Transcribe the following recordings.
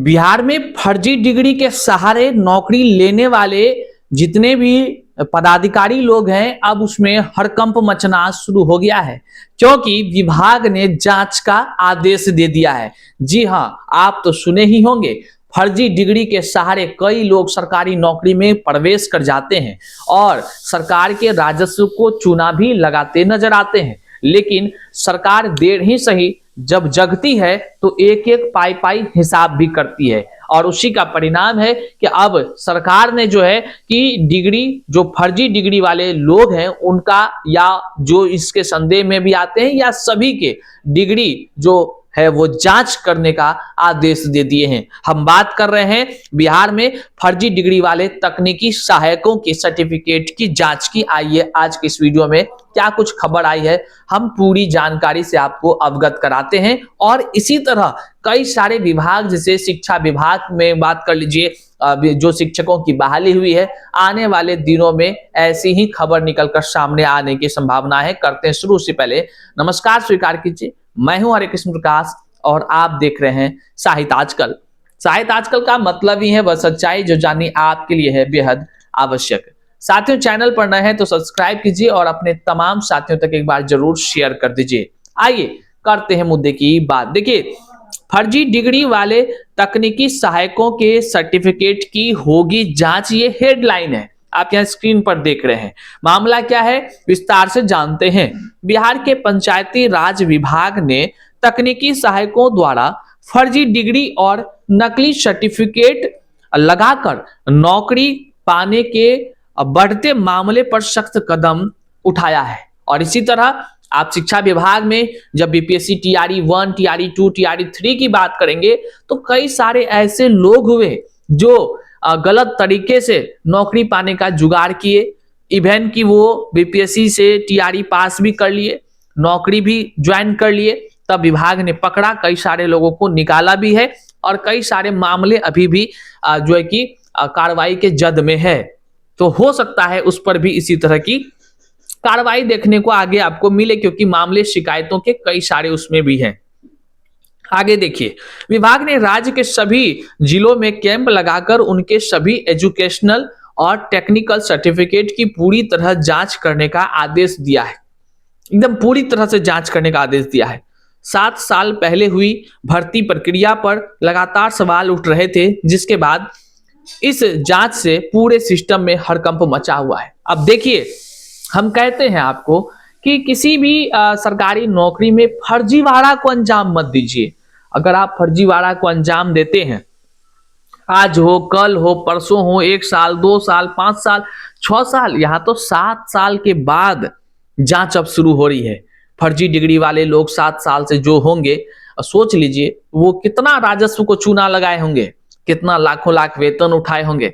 बिहार में फर्जी डिग्री के सहारे नौकरी लेने वाले जितने भी पदाधिकारी लोग हैं, अब उसमें हड़कंप मचना शुरू हो गया है, क्योंकि विभाग ने जांच का आदेश दे दिया है। जी हां, आप तो सुने ही होंगे, फर्जी डिग्री के सहारे कई लोग सरकारी नौकरी में प्रवेश कर जाते हैं और सरकार के राजस्व को चूना भी लगाते नजर आते हैं। लेकिन सरकार देर ही सही, जब जगती है तो एक एक पाई पाई हिसाब भी करती है, और उसी का परिणाम है कि अब सरकार ने जो है कि डिग्री, जो फर्जी डिग्री वाले लोग हैं उनका, या जो इसके संदेह में भी आते हैं, या सभी के डिग्री जो है वो जांच करने का आदेश दे दिए हैं। हम बात कर रहे हैं बिहार में फर्जी डिग्री वाले तकनीकी सहायकों के सर्टिफिकेट की जांच की। आइए आज के इस वीडियो में क्या कुछ खबर आई है, हम पूरी जानकारी से आपको अवगत कराते हैं। और इसी तरह कई सारे विभाग, जैसे शिक्षा विभाग में बात कर लीजिए, जो शिक्षकों की बहाली हुई है, आने वाले दिनों में ऐसी ही खबर निकलकर सामने आने की संभावना है। करते हैं शुरू। से पहले नमस्कार स्वीकार कीजिए, मैं हूं हरे कृष्ण प्रकाश और आप देख रहे हैं साहित्य आजकल। साहित्य आजकल का मतलब ही है वह सच्चाई जो जाननी आपके लिए है बेहद आवश्यक। साथियों, चैनल पर नए हैं तो सब्सक्राइब कीजिए और अपने तमाम साथियों तक एक बार जरूर शेयर कर दीजिए। आइए करते हैं मुद्दे की बात। देखिए, फर्जी डिग्री वाले तकनीकी सहायकों के सर्टिफिकेट की होगी जांच, ये हेडलाइन है, आप यहां स्क्रीन पर देख रहे हैं। मामला क्या है, विस्तार से जानते हैं। बिहार के पंचायती राज विभाग ने तकनीकी सहायकों द्वारा फर्जी डिग्री और नकली सर्टिफिकेट लगाकर नौकरी पाने के बढ़ते मामले पर सख्त कदम उठाया है। और इसी तरह आप शिक्षा विभाग में जब बीपीएससी टीआरई 1, टीआरई 2, टीआरई 3 की बात करेंगे तो कई सारे ऐसे लोग हुए जो गलत तरीके से नौकरी पाने का जुगाड़ किए। इवन कि वो बीपीएससी से टीआरई पास भी कर लिए, नौकरी भी ज्वाइन कर लिए, तब विभाग ने पकड़ा, कई सारे लोगों को निकाला भी है और कई सारे मामले अभी भी जो है कि कार्रवाई के जद में है। तो हो सकता है उस पर भी इसी तरह की कार्रवाई देखने को आगे आपको मिले, क्योंकि मामले शिकायतों के कई सारे उसमें भी हैं। आगे देखिए, विभाग ने राज्य के सभी जिलों में कैंप लगाकर उनके सभी एजुकेशनल और टेक्निकल सर्टिफिकेट की पूरी तरह जांच करने का आदेश दिया है। एकदम पूरी तरह से जांच करने का आदेश दिया है। 7 साल पहले हुई भर्ती प्रक्रिया पर लगातार सवाल उठ रहे थे, जिसके बाद इस जांच से पूरे सिस्टम में हड़कंप मचा हुआ है। अब देखिए, हम कहते हैं आपको कि किसी भी सरकारी नौकरी में फर्जीवाड़ा को अंजाम मत दीजिए। अगर आप फर्जीवाड़ा को अंजाम देते हैं, आज हो, कल हो, परसों हो, 1 साल, 2 साल, 5 साल, 6 साल, यहां तो 7 साल के बाद जांच अब शुरू हो रही है। फर्जी डिग्री वाले लोग 7 साल से जो होंगे, सोच लीजिए वो कितना राजस्व को चूना लगाए होंगे, कितना लाखों लाख वेतन उठाए होंगे।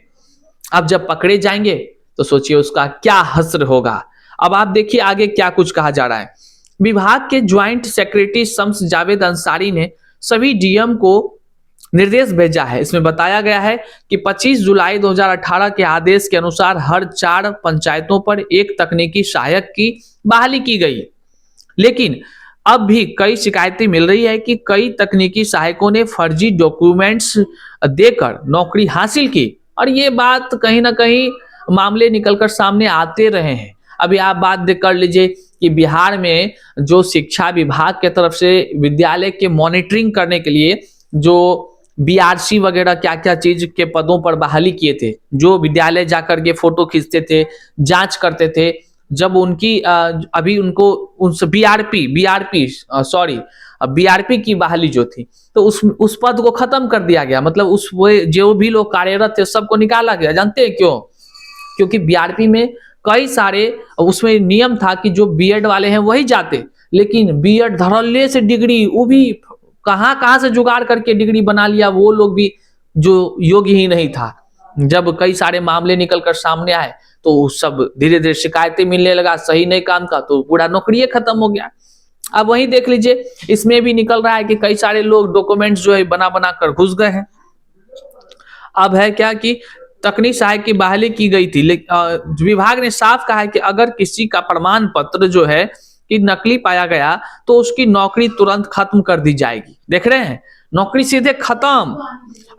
अब जब पकड़े जाएंगे तो सोचिए उसका क्या हश्र होगा। अब आप देखिए आगे क्या कुछ कहा जा रहा है। विभाग के ज्वाइंट सेक्रेटरी शम्स जावेद अंसारी ने सभी डीएम को निर्देश भेजा है। इसमें बताया गया है कि 25 जुलाई 2018 के आदेश के अनुसार हर 4 पंचायतों पर एक तकनीकी सहायक की बहाली की गई, लेकिन अब भी कई शिकायतें मिल रही है कि कई तकनीकी सहायकों ने फर्जी डॉक्यूमेंट्स देकर नौकरी हासिल की, और ये बात कहीं ना कहीं मामले निकलकर सामने आते रहे हैं। अभी आप बात कर लीजिए कि बिहार में जो शिक्षा विभाग के तरफ से विद्यालय के मॉनिटरिंग करने के लिए जो बीआरसी वगैरह क्या क्या चीज के पदों पर बहाली किए थे, जो विद्यालय जाकर के फोटो खींचते थे, जांच करते थे, जब उनकी अभी उनको उस बीआरपी की बहाली जो थी, तो उस पद को खत्म कर दिया गया। मतलब उस जो भी लोग कार्यरत थे सबको निकाला गया। जानते हैं क्यों? क्योंकि बीआरपी में कई सारे उसमें नियम था कि जो बीएड वाले हैं वही जाते, लेकिन बीएड धड़ल्ले से डिग्री, वो भी कहां से जुगाड़ करके डिग्री बना लिया, वो लोग भी जो योग्य ही नहीं था। जब कई सारे मामले निकलकर सामने आए तो सब धीरे धीरे शिकायतें मिलने लगा, सही नहीं काम का, तो पूरा नौकरी खत्म हो गया। अब वही देख लीजिए, इसमें भी निकल रहा है कि कई सारे लोग डॉक्यूमेंट्स जो है बना कर घुस गए हैं। अब है क्या कि तकनीक सहायक की बहाली की गई थी, लेकिन विभाग ने साफ कहा है कि अगर किसी का प्रमाण पत्र जो है कि नकली पाया गया तो उसकी नौकरी तुरंत खत्म कर दी जाएगी। देख रहे हैं, नौकरी सीधे खत्म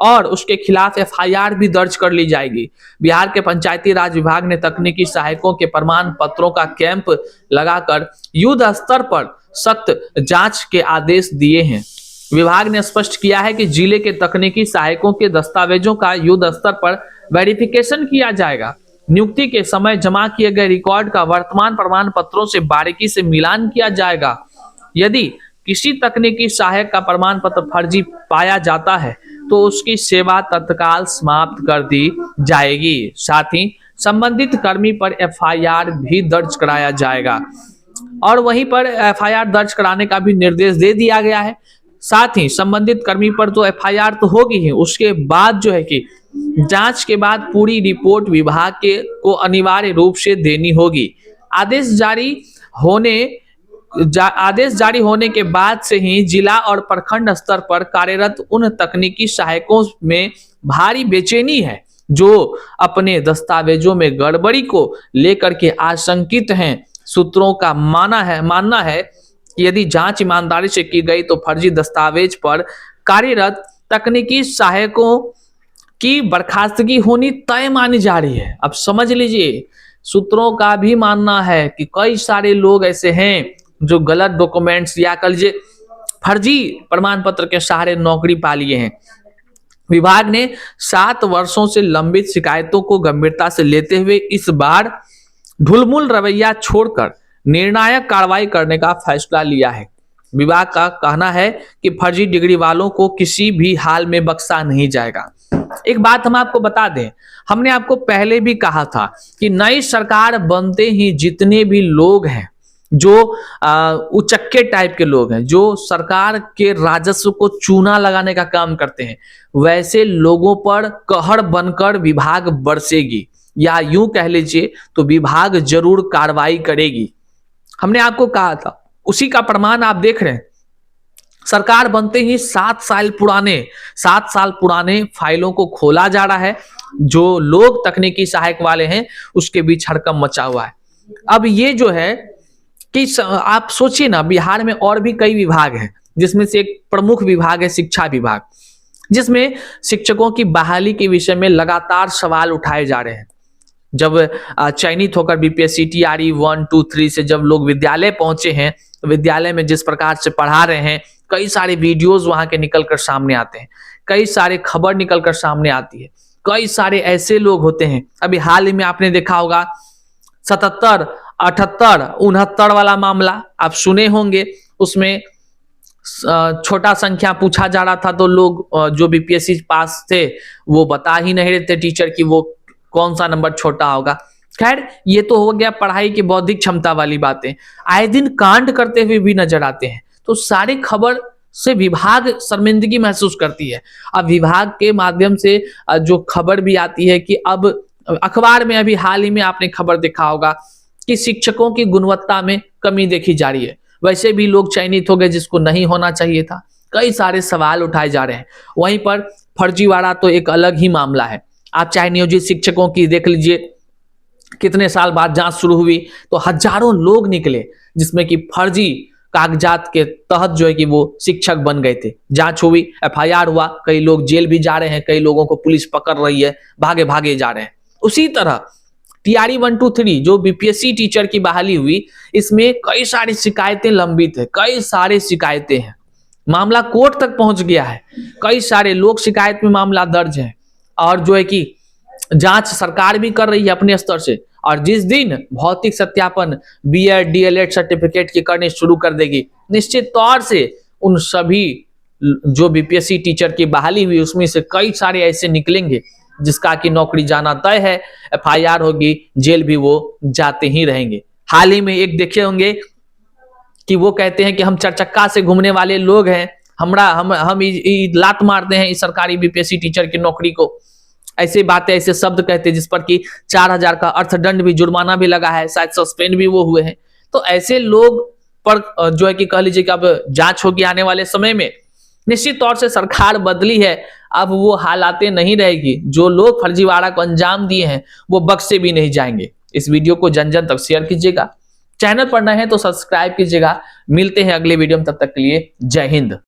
और उसके खिलाफ एफआईआर भी दर्ज कर ली जाएगी। बिहार के पंचायती राज विभाग ने तकनीकी सहायकों के प्रमाण पत्रों का कैंप लगाकर युद्ध स्तर पर सख्त जांच के आदेश दिए हैं। विभाग ने स्पष्ट किया है कि जिले के तकनीकी सहायकों के दस्तावेजों का युद्ध स्तर पर वेरिफिकेशन किया जाएगा। नियुक्ति के समय जमा किए गए रिकॉर्ड का वर्तमान प्रमाण पत्रों से बारीकी से मिलान किया जाएगा। यदि किसी तकनीकी सहायक का प्रमाण पत्र फर्जी पाया जाता है तो उसकी सेवा तत्काल समाप्त कर दी जाएगी। साथ ही संबंधित कर्मी पर एफआईआर भी दर्ज कराया जाएगा और वहीं पर एफआईआर दर्ज कराने का भी निर्देश दे दिया गया है। साथ ही संबंधित कर्मी पर तो एफआईआर तो होगी ही, उसके बाद जो है कि जांच के बाद पूरी रिपोर्ट विभाग को अनिवार्य रूप से देनी होगी। आदेश जारी होने के बाद से ही जिला और प्रखंड स्तर पर कार्यरत उन तकनीकी सहायकों में भारी बेचैनी है जो अपने दस्तावेजों में गड़बड़ी को लेकर के आशंकित हैं। सूत्रों का मानना है कि यदि जांच ईमानदारी से की गई तो फर्जी दस्तावेज पर कार्यरत तकनीकी सहायकों की बर्खास्तगी होनी तय मानी जा रही है। अब समझ लीजिए, सूत्रों का भी मानना है कि कई सारे लोग ऐसे हैं जो गलत डॉक्यूमेंट्स या कल फर्जी प्रमाण पत्र के सहारे नौकरी पा लिए हैं। विभाग ने 7 वर्षों से लंबित शिकायतों को गंभीरता से लेते हुए इस बार ढुलमुल रवैया छोड़कर निर्णायक कार्रवाई करने का फैसला लिया है। विभाग का कहना है कि फर्जी डिग्री वालों को किसी भी हाल में बख्शा नहीं जाएगा। एक बात हम आपको बता दें, हमने आपको पहले भी कहा था कि नई सरकार बनते ही जितने भी लोग हैं जो उचक्के टाइप के लोग हैं, जो सरकार के राजस्व को चूना लगाने का काम करते हैं, वैसे लोगों पर कहर बनकर विभाग बरसेगी, या यूं कह लीजिए तो विभाग जरूर कार्रवाई करेगी। हमने आपको कहा था, उसी का प्रमाण आप देख रहे हैं। सरकार बनते ही 7 साल पुराने फाइलों को खोला जा रहा है। जो लोग तकनीकी सहायक वाले हैं उसके बीच हड़कंप मचा हुआ है। अब ये जो है कि आप सोचिए ना, बिहार में और भी कई विभाग हैं, जिसमें से एक प्रमुख विभाग है शिक्षा विभाग, जिसमें शिक्षकों की बहाली के विषय में लगातार सवाल उठाए जा रहे हैं। जब चयनित होकर बीपीएससी टीआरई 1, 2, 3 से जब लोग विद्यालय पहुंचे हैं, विद्यालय में जिस प्रकार से पढ़ा रहे हैं, कई सारे वीडियोस वहां के निकलकर सामने आते हैं, कई सारे खबर निकलकर सामने आती है, कई सारे ऐसे लोग होते हैं। अभी हाल ही में आपने देखा होगा 77, 78, 69 वाला मामला आप सुने होंगे। उसमें छोटा संख्या पूछा जा रहा था तो लोग जो बीपीएससी पास थे वो बता ही नहीं रहे थे टीचर की वो कौन सा नंबर छोटा होगा। खैर, ये तो हो गया पढ़ाई की बौद्धिक क्षमता वाली बातें। आए दिन कांड करते हुए भी नजर आते हैं, तो सारी खबर से विभाग शर्मिंदगी महसूस करती है। अब विभाग के माध्यम से जो खबर भी आती है कि अब अखबार में अभी हाल ही में आपने खबर देखा होगा कि शिक्षकों की गुणवत्ता में कमी देखी जा रही है। वैसे भी लोग चयनित हो गए जिसको नहीं होना चाहिए था। कई सारे सवाल उठाए जा रहे हैं। वहीं पर फर्जीवाड़ा तो एक अलग ही मामला है। आप चाहे नियोजित शिक्षकों की देख लीजिए, कितने साल बाद जांच शुरू हुई तो हजारों लोग निकले जिसमें कि फर्जी कागजात के तहत जो है कि वो शिक्षक बन गए थे। जांच हुई, एफआईआर हुआ, कई लोग जेल भी जा रहे हैं, कई लोगों को पुलिस पकड़ रही है, भागे भागे जा रहे हैं। उसी तरह टीआरई 1, 2, 3 जो बीपीएससी टीचर की बहाली हुई, इसमें कई सारी शिकायतें लंबित है, कई सारे शिकायतें हैं, मामला कोर्ट तक पहुंच गया है, कई सारे लोग शिकायत में मामला दर्ज है और जो है कि जांच सरकार भी कर रही है अपने स्तर से। और जिस दिन भौतिक सत्यापन बीएड डीएलएड सर्टिफिकेट की करने शुरू कर देगी, निश्चित तौर से उन सभी जो बीपीएससी टीचर की बहाली हुई उसमें से कई सारे ऐसे निकलेंगे जिसका कि नौकरी जाना तय है, एफआईआर होगी, जेल भी वो जाते ही रहेंगे। हाल ही में एक देखे होंगे कि वो कहते हैं कि हम चरचक्का से घूमने वाले लोग हैं, हम लात मारते हैं इस सरकारी बीपीएससी टीचर की नौकरी को। ऐसे बातें, ऐसे शब्द कहते हैं जिस पर कि 4000 का अर्थदंड भी, जुर्माना भी लगा है, शायद सस्पेंड भी वो हुए हैं। तो ऐसे लोग पर जो है कि कह लीजिए कि अब जांच होगी आने वाले समय में। निश्चित तौर से सरकार बदली है, अब वो हालातें नहीं रहेगी। जो लोग फर्जीवाड़ा को अंजाम दिए हैं वो बख्शे भी नहीं जाएंगे। इस वीडियो को जन जन तक शेयर कीजिएगा, चैनल पर नए हैं तो सब्सक्राइब कीजिएगा। मिलते हैं अगले वीडियो में, तब तक के लिए जय हिंद।